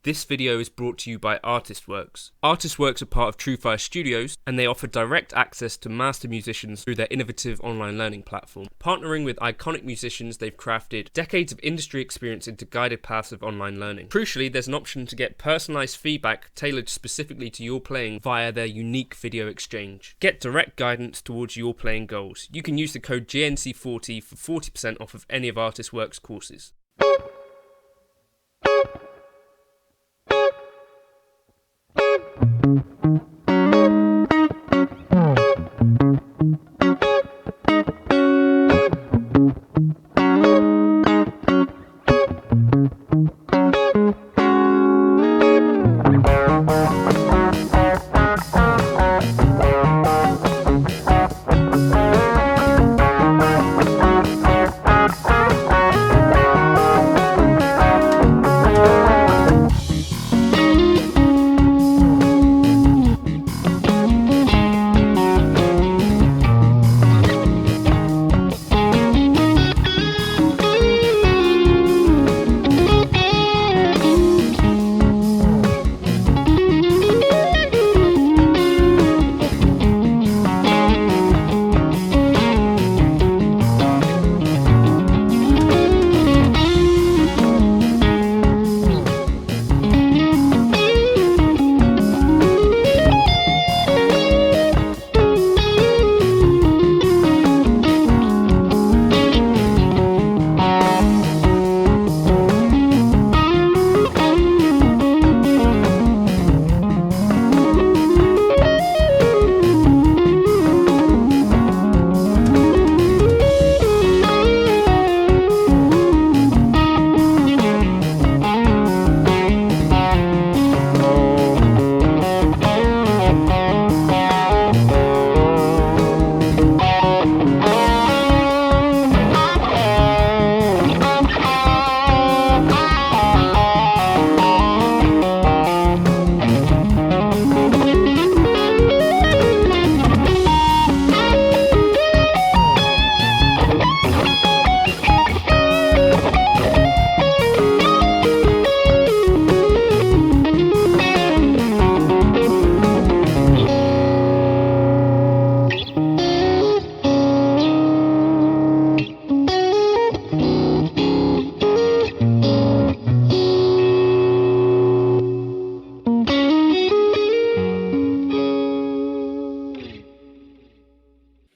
This video is brought to you by ArtistWorks. ArtistWorks are part of TrueFire Studios, and they offer direct access to master musicians through their innovative online learning platform. Partnering with iconic musicians, they've crafted decades of industry experience into guided paths of online learning. Crucially, there's an option to get personalized feedback tailored specifically to your playing via their unique video exchange. Get direct guidance towards your playing goals. You can use the code GNC40 for 40% off of any of ArtistWorks courses.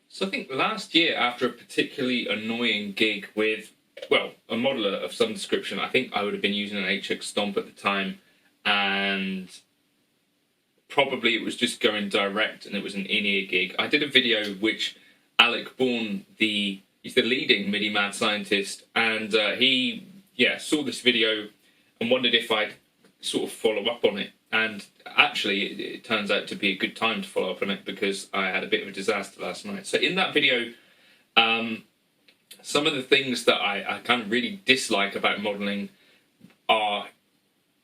So I think last year, after a particularly annoying gig with, well, a modeler of some description, I think I would have been using an HX Stomp at the time, and probably it was just going direct and it was an in-ear gig. I did a video which Alec Bourne, he's the leading MIDI mad scientist, and he saw this video and wondered if I'd sort of follow up on it. And actually, it turns out to be a good time to follow up on it because I had a bit of a disaster last night. So in that video, some of the things that I kind of really dislike about modelling are,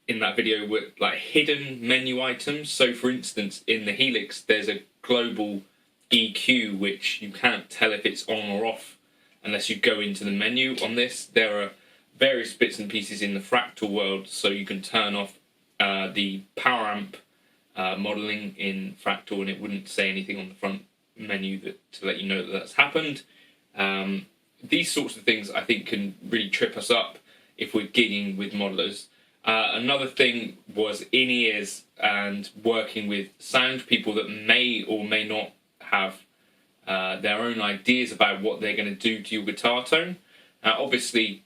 in that video, were like hidden menu items. So for instance, in the Helix, there's a global EQ, which you can't tell if it's on or off unless you go into the menu. On this, there are various bits and pieces in the fractal world, so you can turn off the power amp modelling in Fractal, and it wouldn't say anything on the front menu to let you know that that's happened. These sorts of things I think can really trip us up if we're gigging with modelers. Another thing was in-ears and working with sound people that may or may not have their own ideas about what they're going to do to your guitar tone. Obviously,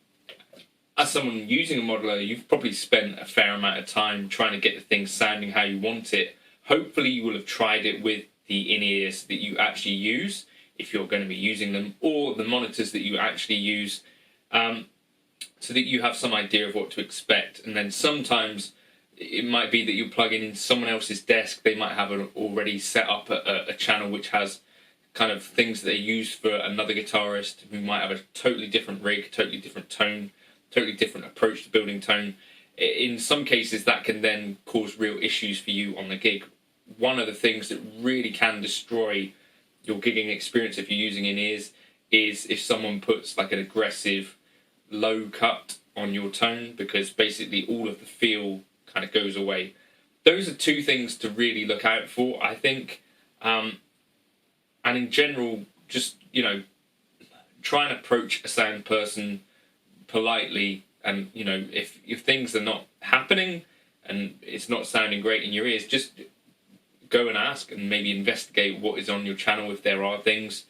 as someone using a modeler, you've probably spent a fair amount of time trying to get the thing sounding how you want it. Hopefully you will have tried it with the in-ears that you actually use, if you're going to be using them, or the monitors that you actually use, so that you have some idea of what to expect. And then sometimes it might be that you plug in into someone else's desk. They might have already set up a channel which has kind of things that they use for another guitarist who might have a totally different rig, totally different tone, totally different approach to building tone. In some cases, that can then cause real issues for you on the gig. One of the things that really can destroy your gigging experience if you're using in-ears is if someone puts like an aggressive low cut on your tone, because basically all of the feel kind of goes away. Those are two things to really look out for, I think. And in general, just, try and approach a sound person politely. And, if things are not happening and it's not sounding great in your ears, just go and ask and maybe investigate what is on your channel if there are things.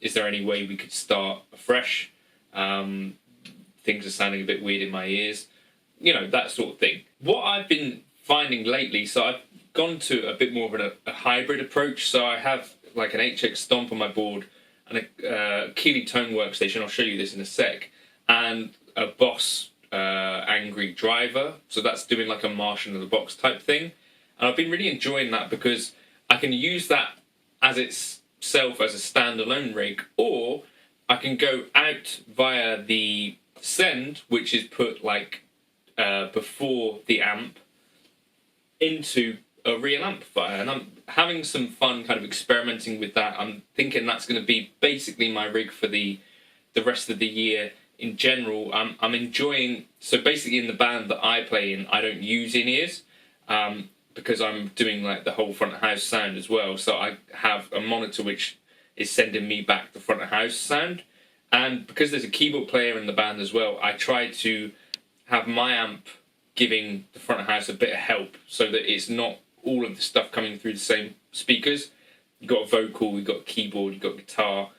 Is there any way we could start afresh? Things are sounding a bit weird in my ears. That sort of thing. What I've been finding lately, so I've gone to a bit more of a hybrid approach. So I have like an HX Stomp on my board and a Keeley Tone workstation. I'll show you this in a sec. And a Boss Angry Driver. So that's doing like a Martian in the box type thing. And I've been really enjoying that because I can use that as itself as a standalone rig, or I can go out via the send, which is put like before the amp, into a real amplifier. And I'm having some fun kind of experimenting with that. I'm thinking that's going to be basically my rig for the rest of the year. In general, I'm enjoying, so basically in the band that I play in, I don't use in-ears, because I'm doing like the whole front of house sound as well. So I have a monitor which is sending me back the front of house sound. And because there's a keyboard player in the band as well, I try to have my amp giving the front of house a bit of help so that it's not all of the stuff coming through the same speakers. You've got a vocal, you've got a keyboard, you've got guitar.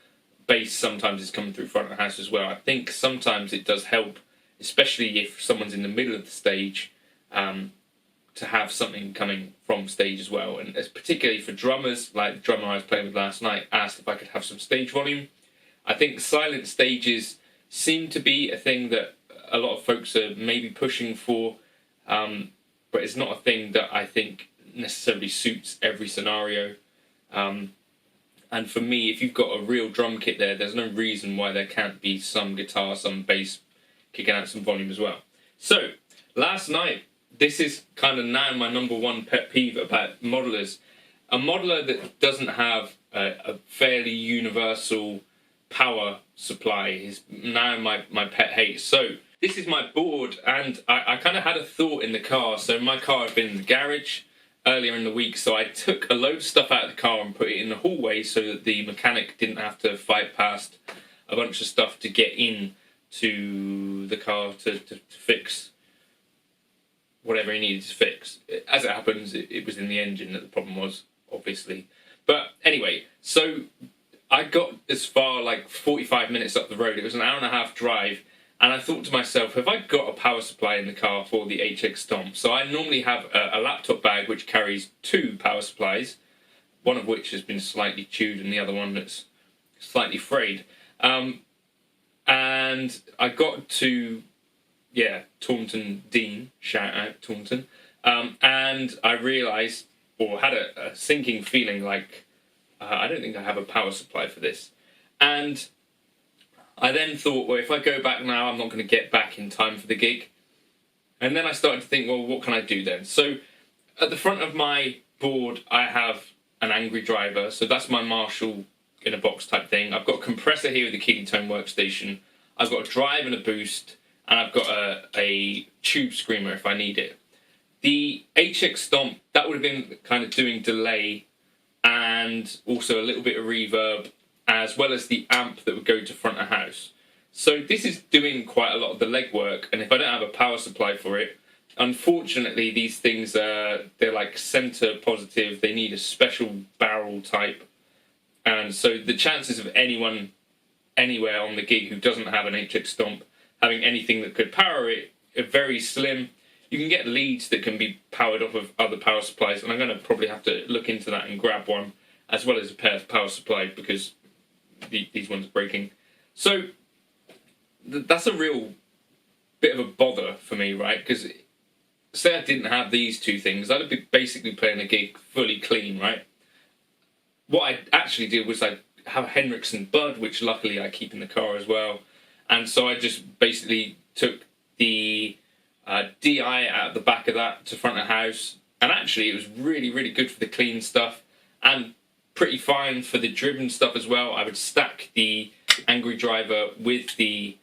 Bass sometimes is coming through front of house as well. I think sometimes it does help, especially if someone's in the middle of the stage, to have something coming from stage as well. And particularly for drummers, like the drummer I was playing with last night asked if I could have some stage volume. I think silent stages seem to be a thing that a lot of folks are maybe pushing for, but it's not a thing that I think necessarily suits every scenario. And for me, if you've got a real drum kit there, there's no reason why there can't be some guitar, some bass kicking out some volume as well. So, last night, this is kind of now my number one pet peeve about modelers. A modeler that doesn't have a fairly universal power supply is now my pet hate. So, this is my board, and I kind of had a thought in the car. So, my car had been in the garage earlier in the week, so I took a load of stuff out of the car and put it in the hallway so that the mechanic didn't have to fight past a bunch of stuff to get in to the car to fix whatever he needed to fix. As it happens, it was in the engine that the problem was, obviously. But anyway, so I got as far like 45 minutes up the road. It was an hour and a half drive. And I thought to myself, have I got a power supply in the car for the HX Stomp? So I normally have a laptop bag which carries two power supplies, one of which has been slightly chewed and the other one that's slightly frayed. And I got to, Taunton Dean, shout out Taunton, and I realised, or had a sinking feeling like, I don't think I have a power supply for this. And I then thought, well, if I go back now, I'm not going to get back in time for the gig. And then I started to think, well, what can I do then? So at the front of my board, I have an Angry Driver. So that's my Marshall in a box type thing. I've got a compressor here with the Keeley Tone workstation. I've got a drive and a boost. And I've got a tube screamer if I need it. The HX Stomp, that would have been kind of doing delay and also a little bit of reverb, as well as the amp that would go to front of house. So this is doing quite a lot of the legwork, and if I don't have a power supply for it, unfortunately these things they're like center positive, they need a special barrel type, and so the chances of anyone anywhere on the gig who doesn't have an HX Stomp having anything that could power it are very slim. You can get leads that can be powered off of other power supplies, and I'm going to probably have to look into that and grab one, as well as a pair of power supply, because these ones are breaking. So that's a real bit of a bother for me, right? Because say I didn't have these two things, I'd be basically playing a gig fully clean, right? What I actually did was I have a Henriksen Bud, which luckily I keep in the car as well. And so I just basically took the DI out of the back of that to front of house. And actually it was really, really good for the clean stuff and pretty fine for the driven stuff as well. I would stack the Angry Driver with the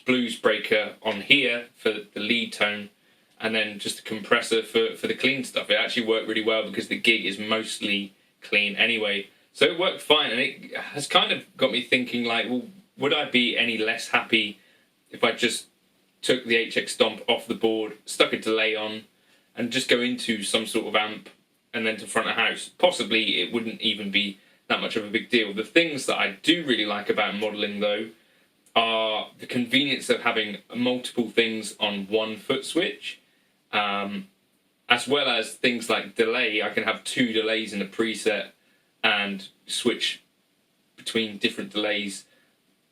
Blues Breaker on here for the lead tone. and then just a compressor for the clean stuff. It actually worked really well because the gig is mostly clean anyway. So it worked fine, and it has kind of got me thinking, like, well, would I be any less happy if I just took the HX Stomp off the board, stuck a delay on, and just go into some sort of amp and then to front of house? Possibly it wouldn't even be that much of a big deal. The things that I do really like about modelling, though, are the convenience of having multiple things on one foot switch, as well as things like delay. I can have 2 delays in a preset and switch between different delays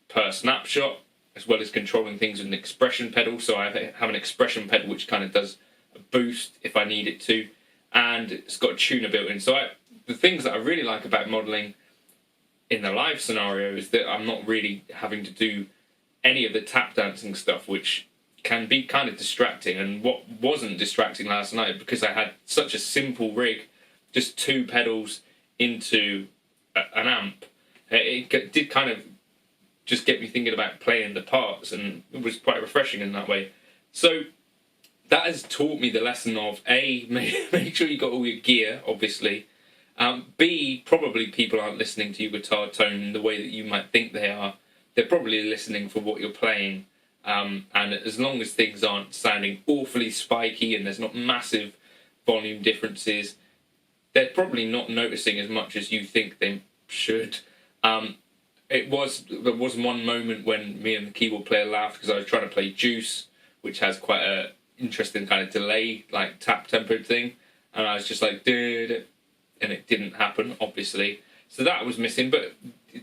per snapshot, as well as controlling things with an expression pedal. So I have an expression pedal which kind of does a boost if I need it to, and it's got a tuner built in. So the things that I really like about modelling in the live scenario is that I'm not really having to do any of the tap dancing stuff, which can be kind of distracting. And what wasn't distracting last night, because I had such a simple rig, just 2 pedals into an amp, it did kind of just get me thinking about playing the parts, and it was quite refreshing in that way. So that has taught me the lesson of A, make sure you got all your gear, obviously. B, probably people aren't listening to your guitar tone in the way that you might think they are. They're probably listening for what you're playing. And as long as things aren't sounding awfully spiky and there's not massive volume differences, they're probably not noticing as much as you think they should. There was one moment when me and the keyboard player laughed because I was trying to play Juice, which has quite a interesting kind of delay, like tap tempoed thing, and I was just like, dude, and it didn't happen, obviously. So that was missing, but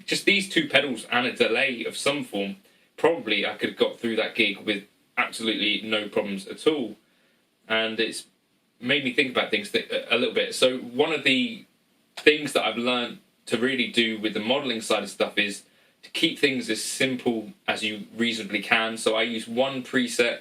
just these 2 pedals and a delay of some form, probably I could have got through that gig with absolutely no problems at all. And it's made me think about things a little bit. So one of the things that I've learned to really do with the modelling side of stuff is to keep things as simple as you reasonably can. So I use 1 preset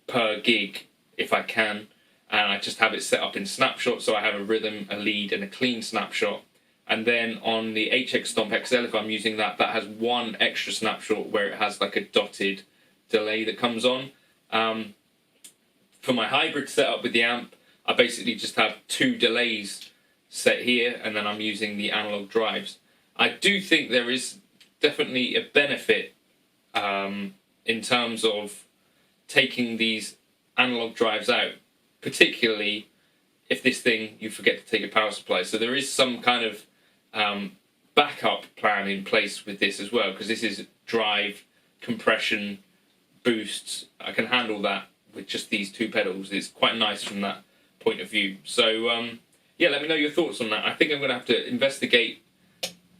per gig if I can, and I just have it set up in snapshots. So I have a rhythm, a lead, and a clean snapshot. And then on the HX Stomp XL, if I'm using that, that has 1 extra snapshot where it has like a dotted delay that comes on. For my hybrid setup with the amp, I basically just have 2 delays set here, and then I'm using the analog drives. I do think there is definitely a benefit in terms of taking these analog drives out, particularly if this thing, you forget to take a power supply. So there is some kind of backup plan in place with this as well, because this is drive, compression, boosts. I can handle that with just these 2 pedals. It's quite nice from that point of view. So yeah, let me know your thoughts on that. I think I'm going to have to investigate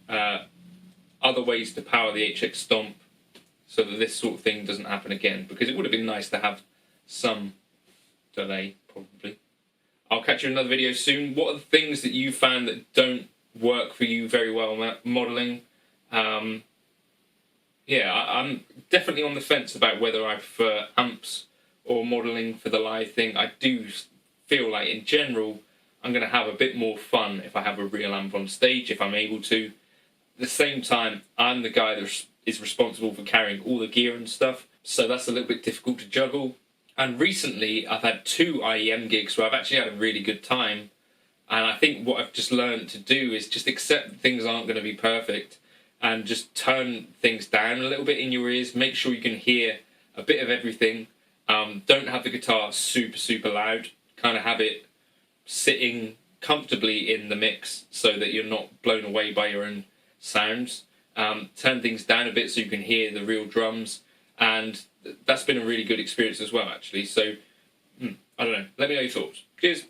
other ways to power the HX Stomp so that this sort of thing doesn't happen again, because it would have been nice to have some delay, probably. I'll catch you in another video soon. What are the things that you found that don't work for you very well modelling? Yeah, I'm definitely on the fence about whether I prefer amps or modelling for the live thing. I do feel like, in general, I'm going to have a bit more fun if I have a real amp on stage, if I'm able to. At the same time, I'm the guy that is responsible for carrying all the gear and stuff, so that's a little bit difficult to juggle. And recently, I've had 2 IEM gigs where I've actually had a really good time, and I think what I've just learned to do is just accept that things aren't going to be perfect, and just turn things down a little bit in your ears. Make sure you can hear a bit of everything. Don't have the guitar super, super loud. Kind of have it sitting comfortably in the mix so that you're not blown away by your own sounds. Turn things down a bit so you can hear the real drums, and that's been a really good experience as well, actually. So I don't know, let me know your thoughts. Cheers.